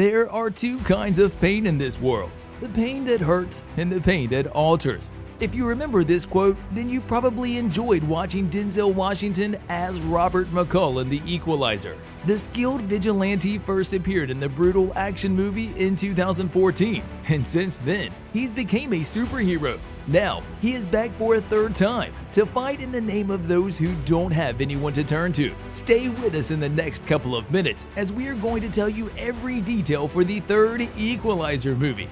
There are two kinds of pain in this world, the pain that hurts and the pain that alters. If you remember this quote, then you probably enjoyed watching Denzel Washington as Robert McCall in The Equalizer. The skilled vigilante first appeared in the brutal action movie in 2014, and since then, he's become a superhero. Now, he is back for a third time to fight in the name of those who don't have anyone to turn to. Stay with us in the next couple of minutes as we are going to tell you every detail for the third Equalizer movie.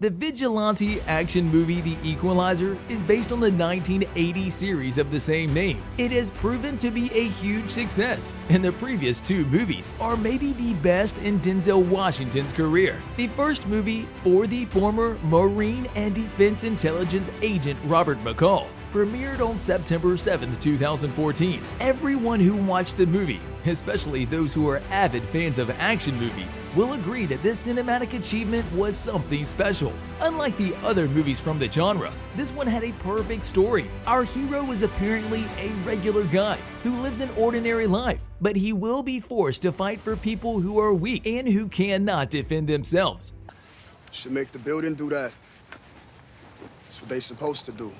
The vigilante action movie The Equalizer is based on the 1980 series of the same name. It has proven to be a huge success, and the previous two movies are maybe the best in Denzel Washington's career. The first movie, for the former Marine and Defense Intelligence agent Robert McCall, premiered on September 7, 2014. Everyone who watched the movie, especially those who are avid fans of action movies, will agree that this cinematic achievement was something special. Unlike the other movies from the genre, this one had a perfect story. Our hero is apparently a regular guy who lives an ordinary life, but he will be forced to fight for people who are weak and who cannot defend themselves. Should make the building do that. That's what they supposed to do.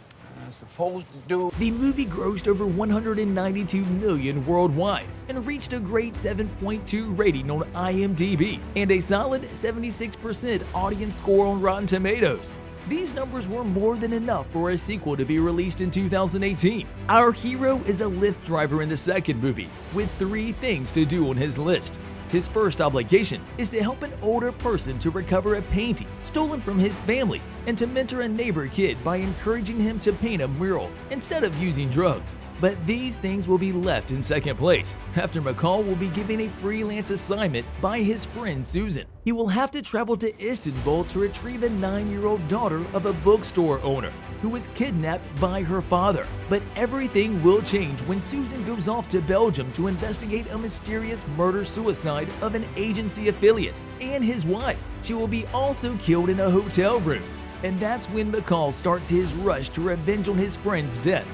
The movie grossed over $192 million worldwide and reached a great 7.2 rating on IMDb and a solid 76% audience score on Rotten Tomatoes. These numbers were more than enough for a sequel to be released in 2018. Our hero is a Lyft driver in the second movie with 3 things to do on his list. His first obligation is to help an older person to recover a painting stolen from his family and to mentor a neighbor kid by encouraging him to paint a mural instead of using drugs. But these things will be left in second place after McCall will be given a freelance assignment by his friend Susan. He will have to travel to Istanbul to retrieve a 9-year-old daughter of a bookstore owner who was kidnapped by her father. But everything will change when Susan goes off to Belgium to investigate a mysterious murder-suicide of an agency affiliate and his wife. She will be also killed in a hotel room. And that's when McCall starts his rush to revenge on his friend's death.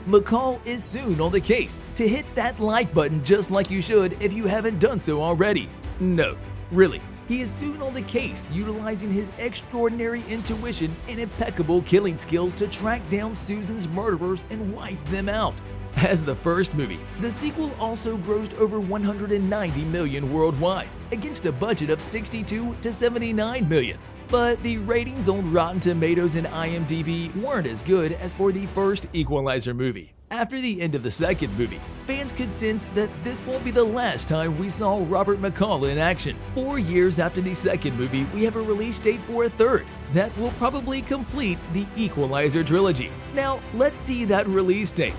McCall is soon on the case to hit that like button just like you should if you haven't done so already. No, really, he is soon on the case utilizing his extraordinary intuition and impeccable killing skills to track down Susan's murderers and wipe them out. As the first movie, the sequel also grossed over $190 million worldwide against a budget of $62 to $79 million. But the ratings on Rotten Tomatoes and IMDb weren't as good as for the first Equalizer movie. After the end of the second movie, fans could sense that this won't be the last time we saw Robert McCall in action. 4 years after the second movie, we have a release date for a third that will probably complete the Equalizer trilogy. Now, let's see that release date.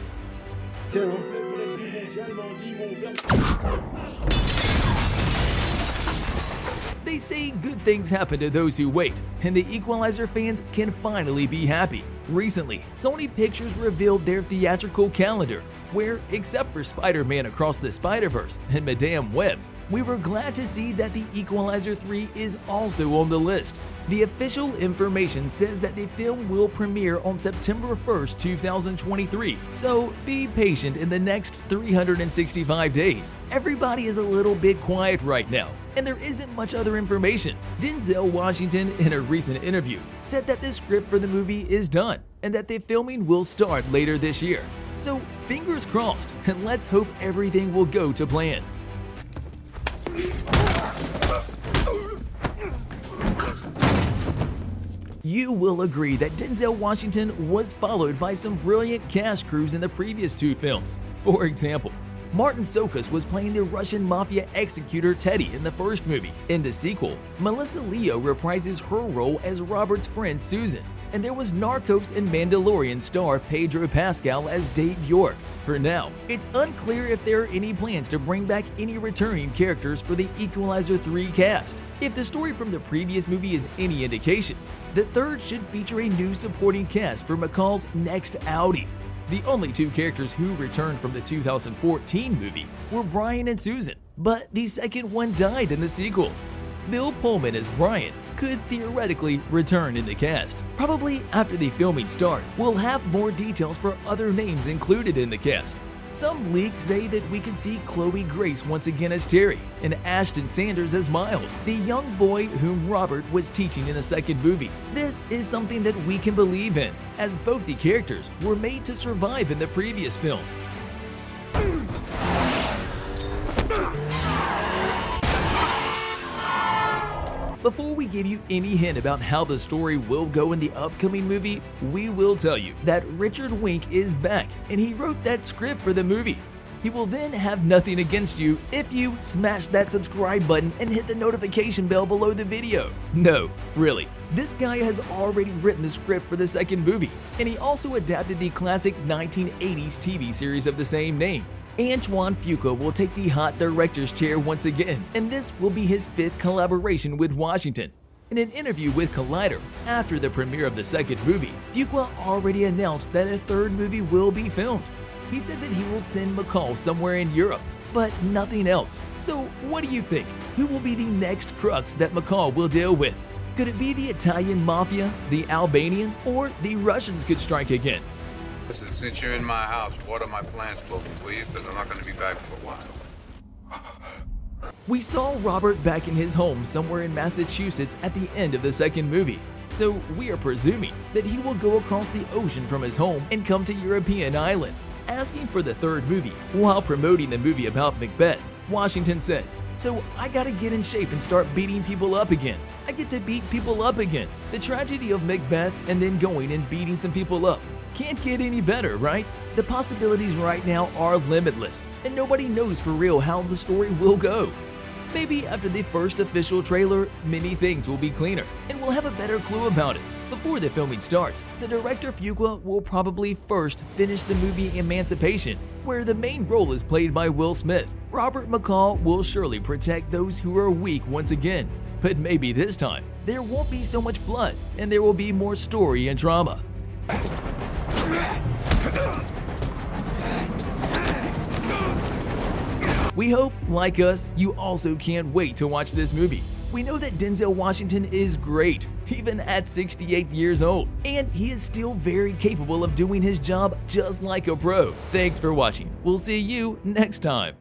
They say good things happen to those who wait, and the Equalizer fans can finally be happy. Recently, Sony Pictures revealed their theatrical calendar, where, except for Spider-Man Across the Spider-Verse and Madame Web, we were glad to see that The Equalizer 3 is also on the list. The official information says that the film will premiere on September 1st, 2023, so be patient in the next 365 days. Everybody is a little bit quiet right now, and there isn't much other information. Denzel Washington, in a recent interview, said that the script for the movie is done and that the filming will start later this year. So fingers crossed, and let's hope everything will go to plan. You will agree that Denzel Washington was followed by some brilliant cast crews in the previous 2 films. For example, Marton Csokas was playing the Russian mafia executor Teddy in the first movie. In the sequel, Melissa Leo reprises her role as Robert's friend Susan. And there was Narcos and Mandalorian star Pedro Pascal as Dave York. For now, it's unclear if there are any plans to bring back any returning characters for the Equalizer 3 cast. If the story from the previous movie is any indication, the third should feature a new supporting cast for McCall's next outing. The only 2 characters who returned from the 2014 movie were Brian and Susan, but the second one died in the sequel. Bill Pullman as Brian could theoretically return in the cast. Probably after the filming starts, we'll have more details for other names included in the cast. Some leaks say that we could see Chloë Grace once again as Terry, and Ashton Sanders as Miles, the young boy whom Robert was teaching in the second movie. This is something that we can believe in, as both the characters were made to survive in the previous films. Before we give you any hint about how the story will go in the upcoming movie, we will tell you that Richard Wenk is back and he wrote that script for the movie. He will then have nothing against you if you smash that subscribe button and hit the notification bell below the video. No, really. This guy has already written the script for the second movie, and he also adapted the classic 1980s TV series of the same name. Antoine Fuqua will take the hot director's chair once again, and this will be his 5th collaboration with Washington. In an interview with Collider after the premiere of the second movie, Fuqua already announced that a third movie will be filmed. He said that he will send McCall somewhere in Europe, but nothing else. So what do you think? Who will be the next crux that McCall will deal with? Could it be the Italian mafia, the Albanians, or the Russians could strike again? Listen, since you're in my house, what are my plans for you, please? Because I'm not going to be back for a while. We saw Robert back in his home somewhere in Massachusetts at the end of the second movie, so we are presuming that he will go across the ocean from his home and come to European Island. Asking for the third movie while promoting the movie about Macbeth, Washington said, "So I gotta get in shape and start beating people up again. I get to beat people up again. The tragedy of Macbeth and then going and beating some people up. Can't get any better, right? The possibilities right now are limitless, and nobody knows for real how the story will go. Maybe after the first official trailer, many things will be cleaner, and we'll have a better clue about it. Before the filming starts, the director Fuqua will probably first finish the movie Emancipation, where the main role is played by Will Smith. Robert McCall will surely protect those who are weak once again, but maybe this time, there won't be so much blood, and there will be more story and drama. We hope, like us, you also can't wait to watch this movie. We know that Denzel Washington is great, even at 68 years old, and he is still very capable of doing his job just like a pro. Thanks for watching. We'll see you next time.